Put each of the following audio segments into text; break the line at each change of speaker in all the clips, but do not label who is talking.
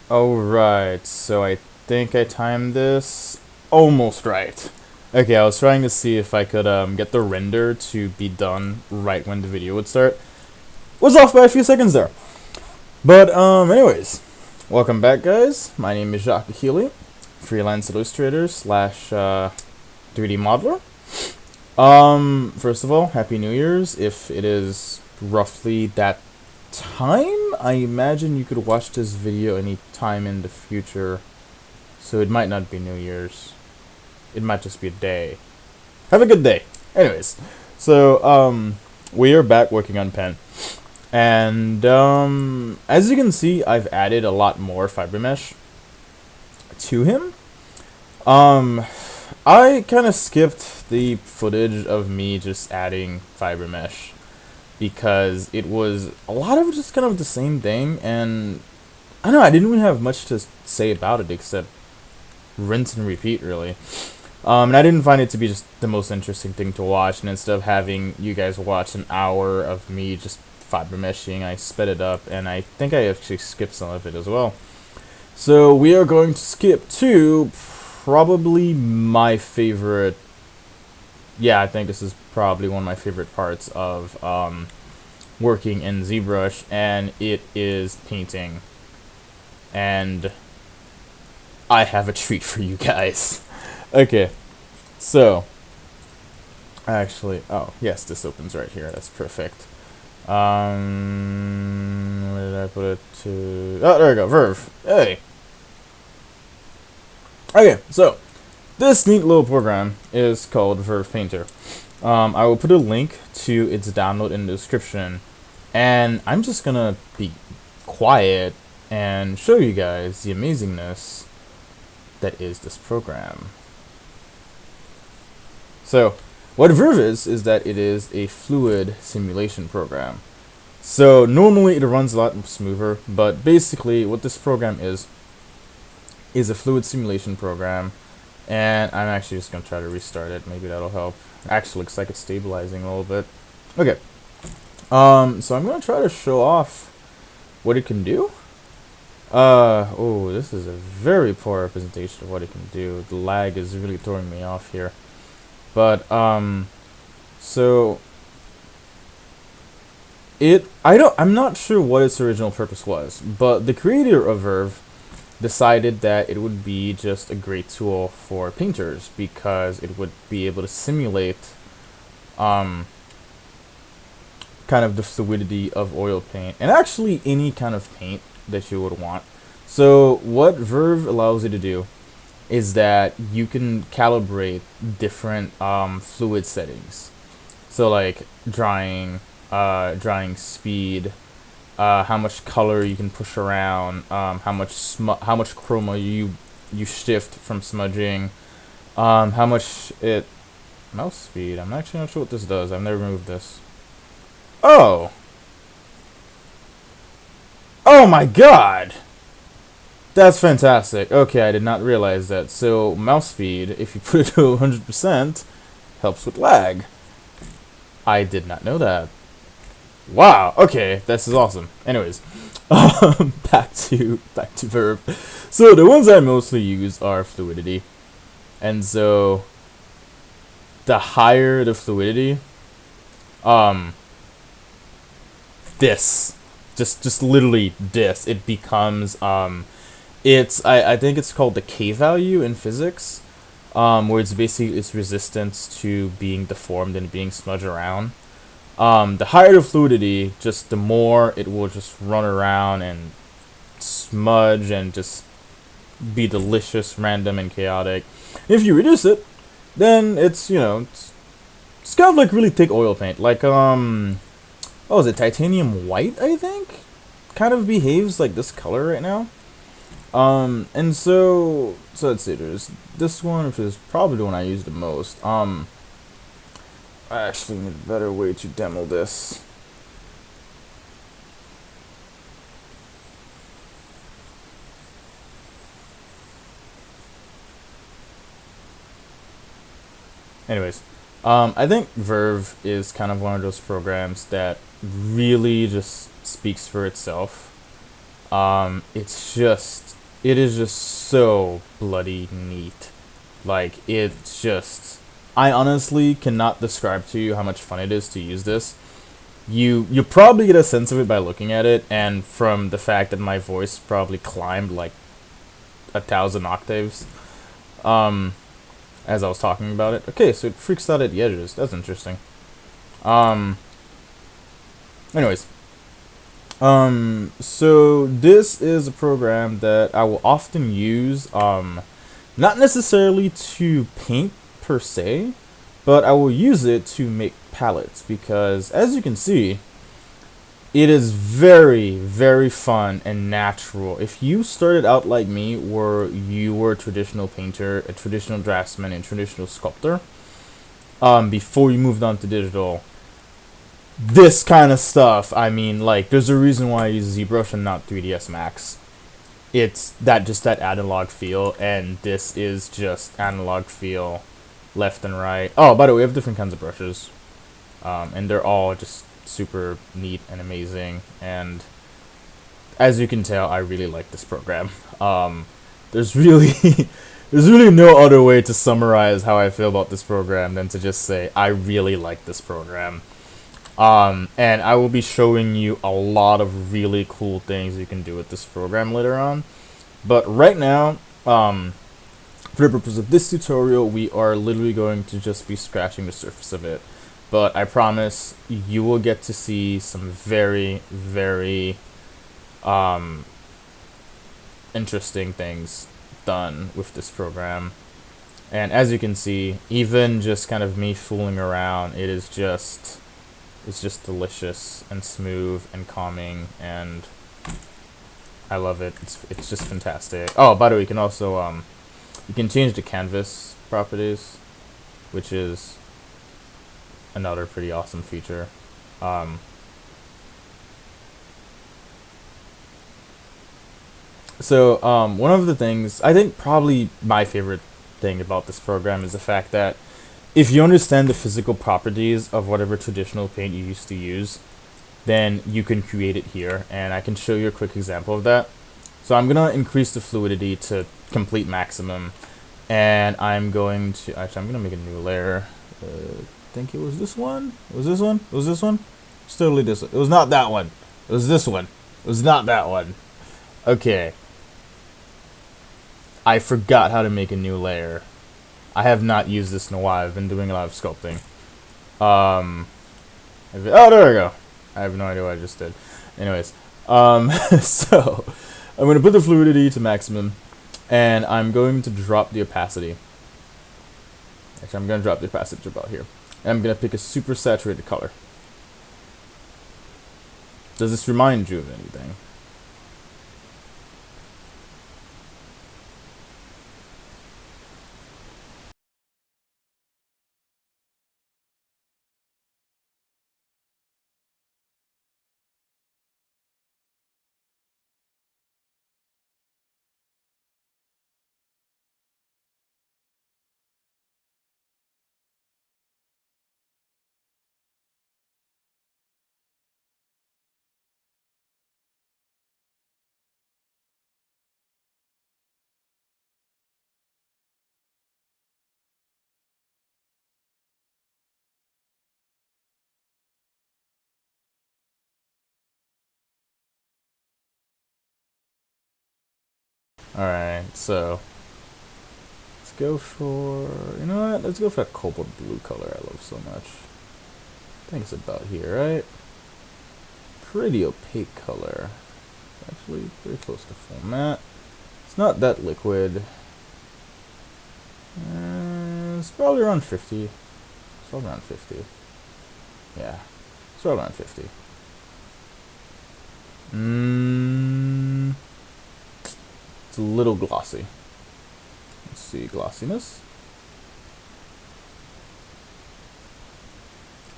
Alright, so I think I timed this almost right. Okay, I was trying to see if I could get the render to be done right when the video would start. Was off by a few seconds there. But anyways, welcome back guys. My name is Jacques Healy, freelance illustrator slash 3D modeler. First of all, Happy New Year's. If it is roughly that time, I imagine you could watch this video any time in the future, so it might not be New Year's. It might just be a day. Have a good day. Anyways, so we are back working on pen, and as you can see, I've added a lot more Fibermesh to him. I kind of skipped the footage of me just adding Fibermesh because it was a lot of just kind of the same thing, and I don't know, I didn't really have much to say about it except rinse and repeat, really. And I didn't find it to be just the most interesting thing to watch, and instead of having you guys watch an hour of me just fiber meshing, I sped it up, and I think I actually skipped some of it as well. So we are going to skip to probably my favorite. Yeah, I think this is probably one of my favorite parts of working in ZBrush, and it is painting. And I have a treat for you guys. Okay, so actually, oh yes, this opens right here. That's perfect. Where did I put it to? Oh, there we go. Verve. Hey. Okay, so this neat little program is called Verve Painter. I will put a link to its download in the description, and I'm just gonna be quiet and show you guys the amazingness that is this program. So, what Verve is that it is a fluid simulation program. So normally it runs a lot smoother, but basically what this program is a fluid simulation program, and I'm actually just going to try to restart it. Maybe that'll help. Actually looks like it's stabilizing a little bit. Okay. So I'm going to try to show off what it can do. Oh, this is a very poor representation of what it can do. The lag is really throwing me off here. But, so I'm not sure what its original purpose was, but the creator of Verve decided that it would be just a great tool for painters because it would be able to simulate kind of the fluidity of oil paint, and actually any kind of paint that you would want. So what Verve allows you to do is that you can calibrate different fluid settings. So like drying speed, how much color you can push around, how much chroma you shift from smudging, how much mouse speed. I'm actually not sure what this does. I've never moved this. Oh my god! That's fantastic. Okay, I did not realize that. So mouse speed, if you put it to 100%, helps with lag. I did not know that. Wow. Okay, this is awesome. Anyways, back to Verve. So the ones I mostly use are Fluidity, and so the higher the fluidity, this, just literally this, it becomes I think it's called the K value in physics, where it's basically its resistance to being deformed and being smudged around. The higher the fluidity, just the more it will just run around and smudge and just be delicious, random, and chaotic. If you reduce it, then it's, you know, it's kind of like really thick oil paint. Like, what was it, titanium white, I think? Kind of behaves like this color right now. And so let's see, there's this one, which is probably the one I use the most. I actually need a better way to demo this. Anyways, I think Verve is kind of one of those programs that really just speaks for itself. It is just so bloody neat. Like, it's just, I honestly cannot describe to you how much fun it is to use this. You probably get a sense of it by looking at it, and from the fact that my voice probably climbed like 1,000 octaves, um, as I was talking about it. Okay, so it freaks out at the edges. That's interesting. Um, anyways, so this is a program that I will often use, not necessarily to paint per se, but I will use it to make palettes, because as you can see, it is very, very fun and natural. If you started out like me, where you were a traditional painter, a traditional draftsman, and traditional sculptor, before you moved on to digital, this kind of stuff, I mean, like, there's a reason why I use ZBrush and not 3ds Max. It's that analog feel, and this is just analog feel left and right. Oh, by the way, we have different kinds of brushes, and they're all just super neat and amazing, and as you can tell, I really like this program. There's really there's really no other way to summarize how I feel about this program than to just say I really like this program. And I will be showing you a lot of really cool things you can do with this program later on. But right now, for the purpose of this tutorial, we are literally going to just be scratching the surface of it. But I promise you will get to see some very, very interesting things done with this program. And as you can see, even just kind of me fooling around, it's just delicious and smooth and calming, and I love it. It's just fantastic. Oh, by the way, you can also you can change the canvas properties, which is another pretty awesome feature. So one of the things, I think probably my favorite thing about this program is the fact that if you understand the physical properties of whatever traditional paint you used to use, then you can create it here, and I can show you a quick example of that. So I'm gonna increase the fluidity to complete maximum, and I'm going to, actually I'm gonna make a new layer. I think it was this one. It was this one. It was this one. It's totally this one. It was not that one. It was this one. It was not that one. Okay. I forgot how to make a new layer. I have not used this in a while. I've been doing a lot of sculpting. Oh, there we go. I have no idea what I just did. Anyways, so I'm going to put the fluidity to maximum, and I'm going to drop the opacity. Actually, I'm going to drop the opacity to about here. And I'm going to pick a super saturated color. Does this remind you of anything? Alright, so let's go for, you know what? Let's go for that cobalt blue color I love so much. I think it's about here, right? Pretty opaque color. Actually, very close to full matte. It's not that liquid. It's probably around 50. It's probably around 50. Yeah, it's probably around 50. It's a little glossy. Let's see, glossiness.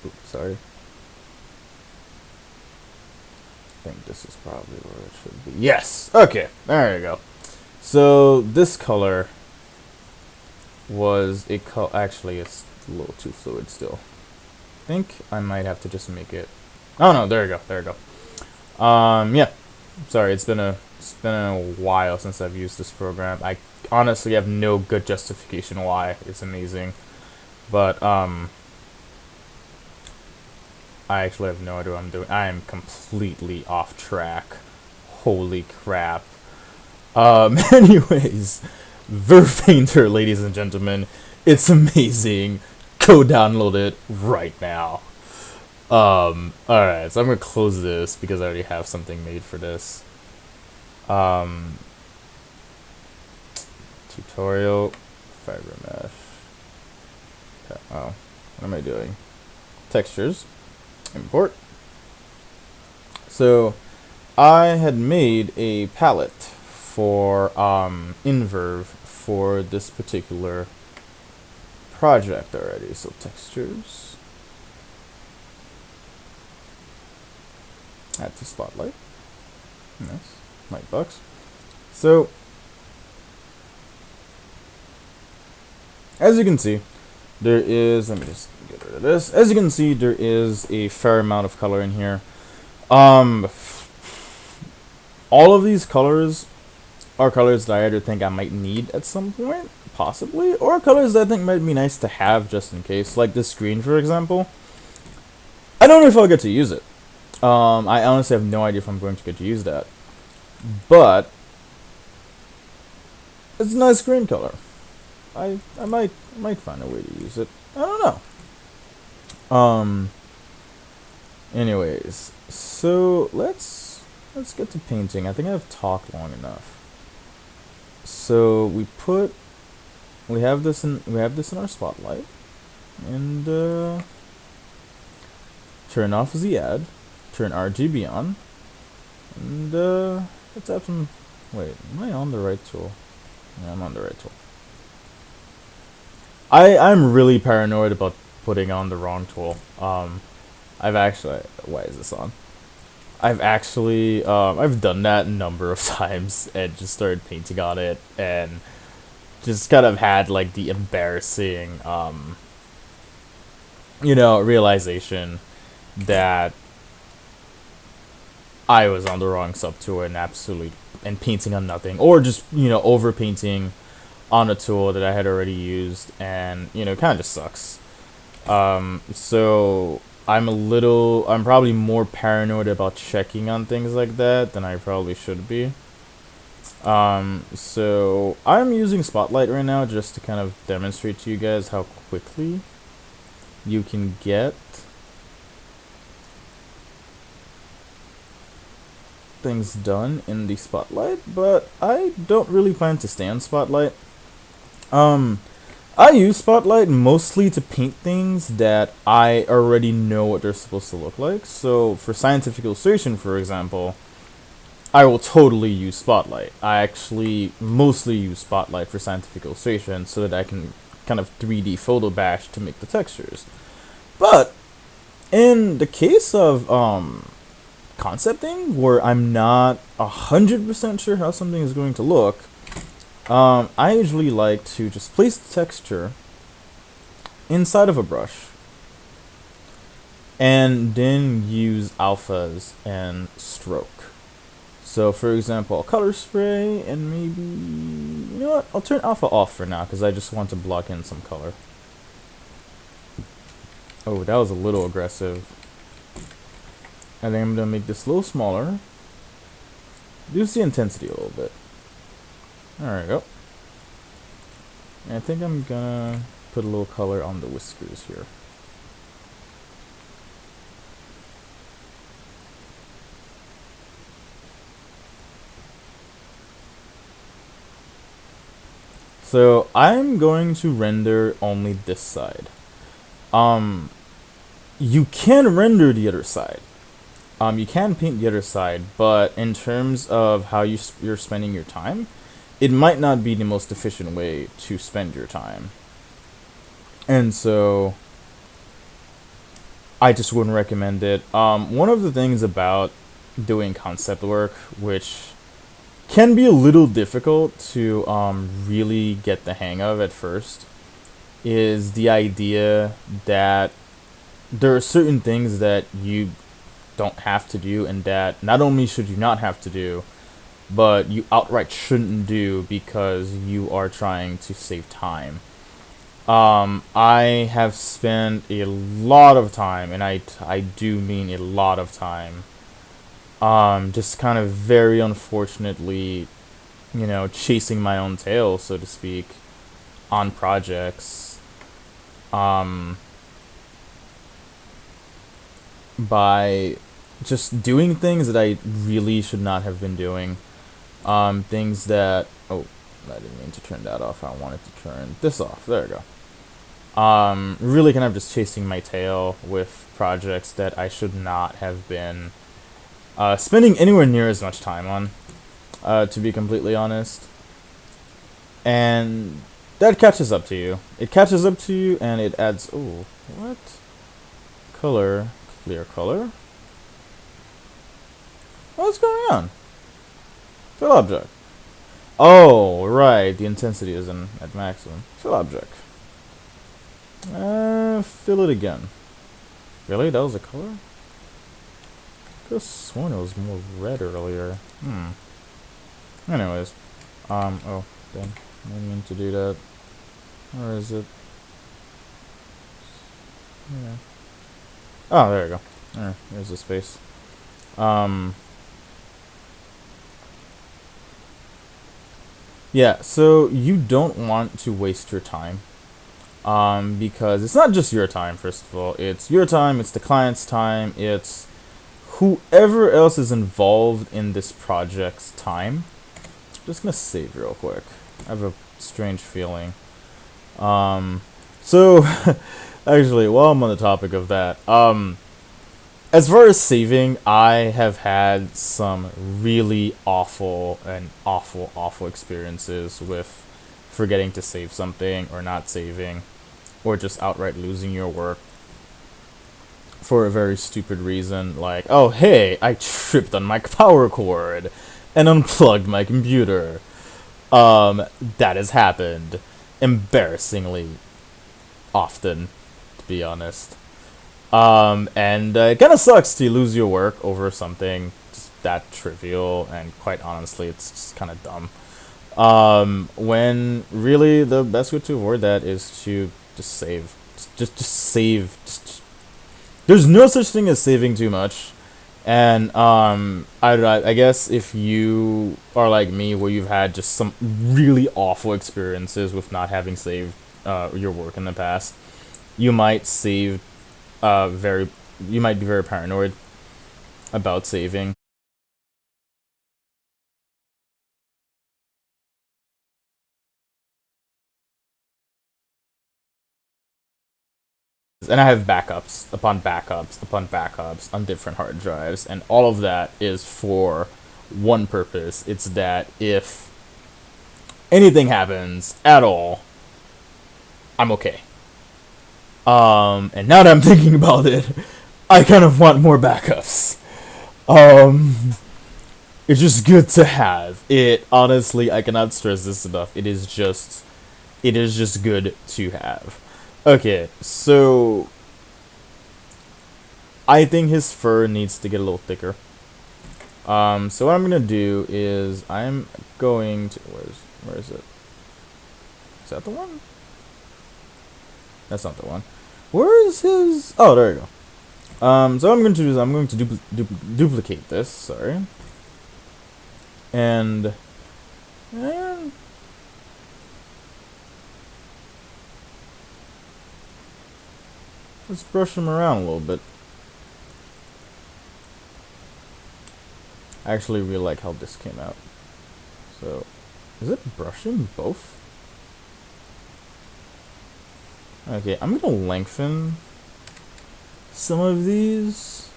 Oops, sorry. I think this is probably where it should be. Yes! Okay, there you go. So this color was a color. Actually, it's a little too fluid still. I think I might have to just make it. Oh no, there we go. There we go. Yeah. Sorry, it's been a It's been a while since I've used this program. I honestly have no good justification why. It's amazing. But, I actually have no idea what I'm doing. I am completely off track. Holy crap. Anyways, Verve Painter, ladies and gentlemen. It's amazing. Go download it right now. Alright, so I'm gonna close this because I already have something made for this. Tutorial, Fibermesh. Okay, oh, what am I doing? Textures, import. So, I had made a palette for in Verve for this particular project already. So textures, add to spotlight. Nice, light box. So as you can see, there is. Let me just get rid of this. As you can see, there is a fair amount of color in here. All of these colors are colors that I either think I might need at some point, possibly, or colors that I think might be nice to have just in case. Like this green, for example. I don't know if I'll get to use it. I honestly have no idea if I'm going to get to use that. But it's a nice green color. I might find a way to use it. I don't know. Anyways, so let's get to painting. I think I've talked long enough. So we have this in our spotlight, and turn off the add, turn RGB on, and let's have some. Wait, am I on the right tool? Yeah, I'm on the right tool. I'm really paranoid about putting on the wrong tool. I've actually, why is this on? I've actually, I've done that a number of times and just started painting on it and just kind of had like the embarrassing, realization that I was on the wrong subtool and painting on nothing, or just, over painting on a tool that I had already used, and, kind of just sucks. So I'm probably more paranoid about checking on things like that than I probably should be. So I'm using Spotlight right now just to kind of demonstrate to you guys how quickly you can get things done in the Spotlight, but I don't really plan to stay on Spotlight. I use Spotlight mostly to paint things that I already know what they're supposed to look like. So for scientific illustration, for example, I will totally use Spotlight. I actually mostly use Spotlight for scientific illustration so that I can kind of 3D photo bash to make the textures. But in the case of concepting, where I'm not 100% sure how something is going to look, I usually like to just place the texture inside of a brush and then use alphas and stroke. So for example, I'll color spray and maybe, you know what, I'll turn alpha off for now because I just want to block in some color. Oh, that was a little aggressive. And then I'm going to make this a little smaller. Reduce the intensity a little bit. There we go. And I think I'm gonna put a little color on the whiskers here. So I'm going to render only this side. You can render the other side. You can paint the other side, but in terms of how you're spending your time, it might not be the most efficient way to spend your time. And so I just wouldn't recommend it. One of the things about doing concept work, which can be a little difficult to really get the hang of at first, is the idea that there are certain things that you don't have to do, and that not only should you not have to do, but you outright shouldn't do because you are trying to save time. I have spent a lot of time, and I do mean a lot of time, just kind of very unfortunately, chasing my own tail, so to speak, on projects, um, by just doing things that I really should not have been doing. Things that, oh, I didn't mean to turn that off. I wanted to turn this off. There we go. Really kind of just chasing my tail with projects that I should not have been spending anywhere near as much time on, to be completely honest. And that catches up to you. It catches up to you and it adds, oh, what? Color, clear color? What's going on? Fill object. Oh, right, the intensity is at maximum. Fill object. Fill it again. Really? That was a color? I could have sworn it was more red earlier. Anyways. Oh, dang. I didn't mean to do that. Where is it? Yeah. Oh, there we go. There's the space. Yeah, so you don't want to waste your time. Because it's not just your time, first of all. It's your time, it's the client's time, it's whoever else is involved in this project's time. I'm just gonna save real quick. I have a strange feeling. So, actually, while I'm on the topic of that, as far as saving, I have had some really awful experiences with forgetting to save something or not saving or just outright losing your work for a very stupid reason, like, oh hey, I tripped on my power cord and unplugged my computer. That has happened embarrassingly often, to be honest. And it kind of sucks to lose your work over something just that trivial, and quite honestly, it's just kind of dumb. When really the best way to avoid that is to just save. Just save. There's no such thing as saving too much. And I guess if you are like me, where you've had just some really awful experiences with not having saved your work in the past, you might save very you might be very paranoid about saving. And I have backups upon backups upon backups on different hard drives, and all of that is for one purpose. It's that if anything happens at all, I'm okay. And now that I'm thinking about it, I kind of want more backups. Um, it's just good to have. It honestly, I cannot stress this enough. It is just good to have. Okay, so I think his fur needs to get a little thicker. So what I'm gonna do is I'm going to where is it? Is that the one? That's not the one. Where is his? Oh, there you go. So what I'm going to do is I'm going to duplicate this. Sorry, and let's brush him around a little bit. I actually really like how this came out. So, is it brushing both? Okay, I'm gonna lengthen some of these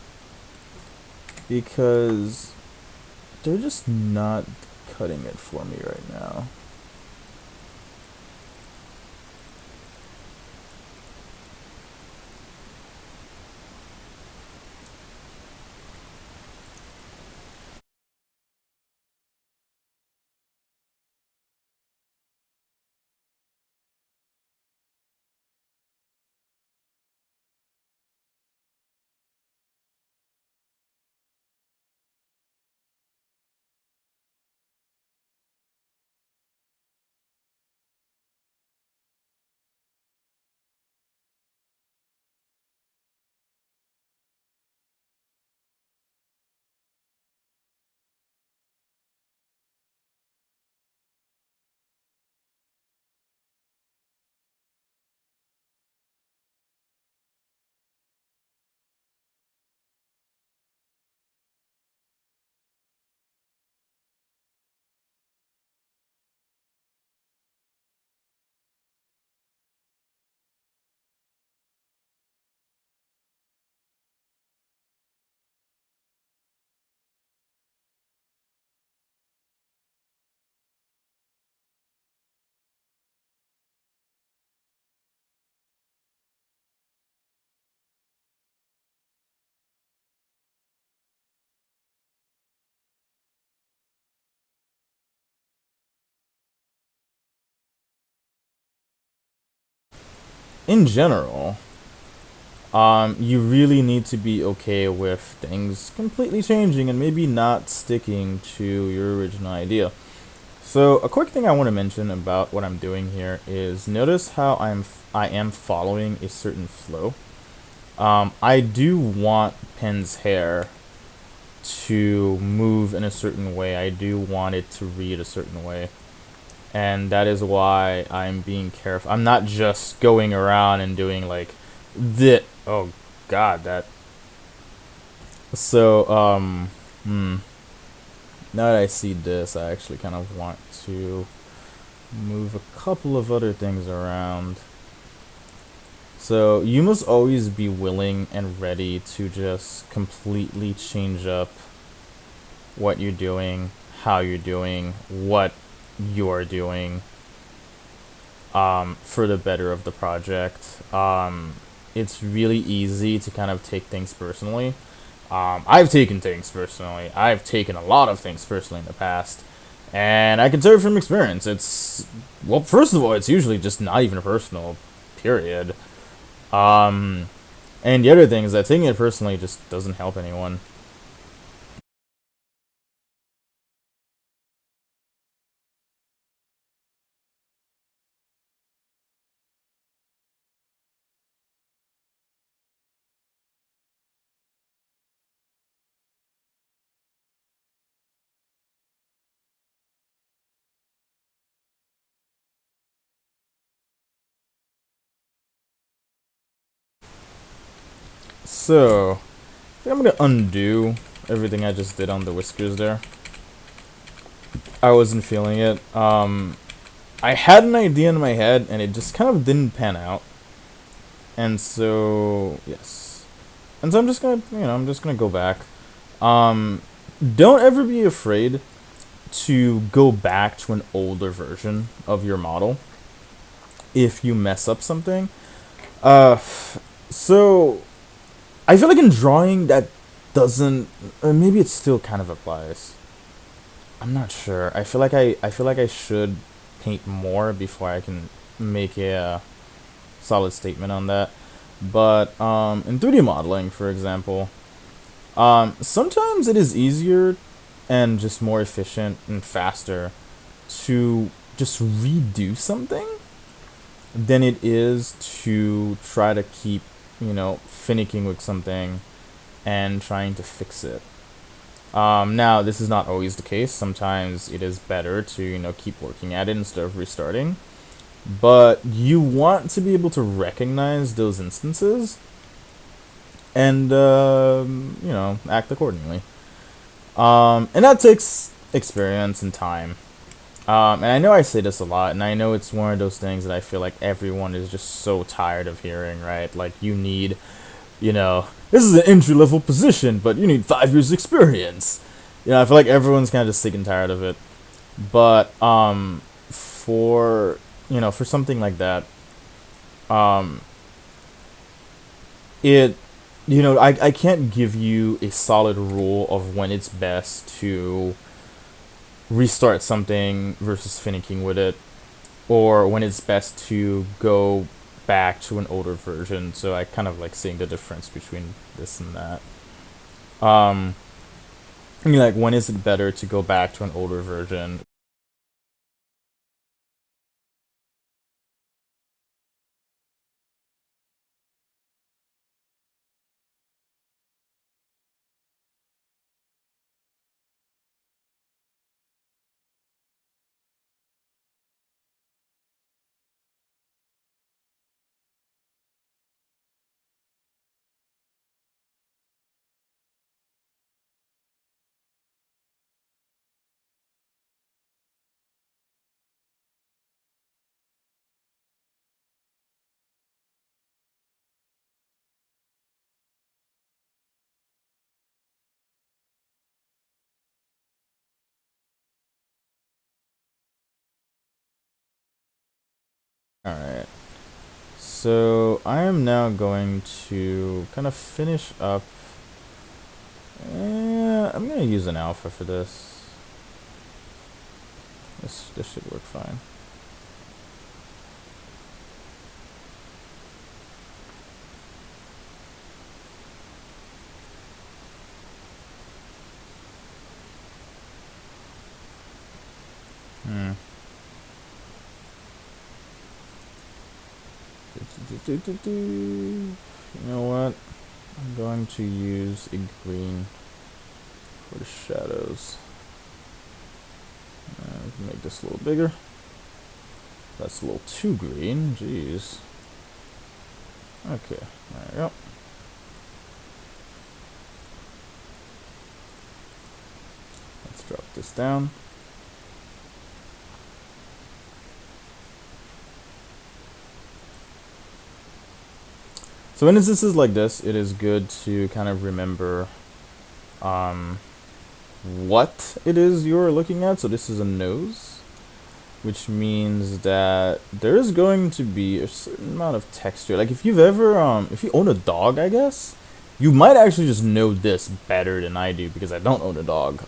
because they're just not cutting it for me right now. in general, you really need to be okay with things completely changing and maybe not sticking to your original idea. So a quick thing I want to mention about what I'm doing here is notice how I am following a certain flow. I do want Pen's hair to move in a certain way. I do want it to read a certain way. And that is why I'm being careful. I'm not just going around and doing like the oh god that so now that I see this, I actually kind of want to move a couple of other things around. So you must always be willing and ready to just completely change up what you're doing, how you're doing, what you're doing, for the better of the project. It's really easy to kind of take things personally. I've taken things personally. I've taken a lot of things personally in the past. And I can tell you from experience, it's, well, first of all, it's usually just not even personal, period. Um, and the other thing is that taking it personally just doesn't help anyone. So, I think I'm gonna undo everything I just did on the whiskers there. I wasn't feeling it. I had an idea in my head, and it just kind of didn't pan out. And so, yes. And so I'm just gonna, I'm just gonna go back. Um, don't ever be afraid to go back to an older version of your model if you mess up something. Uh, so I feel like in drawing that doesn't, maybe it still kind of applies. I'm not sure. I feel like I should paint more before I can make a solid statement on that. But in 3D modeling, for example, sometimes it is easier and just more efficient and faster to just redo something than it is to try to keep, finicking with something and trying to fix it. Now, this is not always the case. Sometimes it is better to, keep working at it instead of restarting. But you want to be able to recognize those instances and, act accordingly. And that takes experience and time. And I know I say this a lot, and I know it's one of those things that I feel like everyone is just so tired of hearing, right? Like, you need, this is an entry level position, but you need 5 years experience. I feel like everyone's kind of just sick and tired of it. But, for, for something like that, um, it, I can't give you a solid rule of when it's best to restart something versus finicking with it, or when it's best to go back to an older version. So I kind of like seeing the difference between this and that. Um, like, when is it better to go back to an older version? All right. So I am now going to kind of finish up. I'm gonna use an alpha for this. This should work fine. Hmm. You know what? I'm going to use a green for the shadows. Make this a little bigger. That's a little too green. Jeez. Okay, there we go. Let's drop this down. So in instances like this, it is good to kind of remember what it is you're looking at. So this is a nose, which means that there is going to be a certain amount of texture. Like if you've ever, if you own a dog, I guess, you might actually just know this better than I do because I don't own a dog.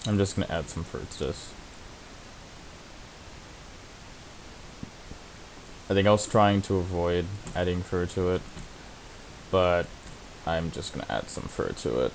I'm just gonna add some fur to this. I think I was trying to avoid adding fur to it, but I'm just gonna add some fur to it.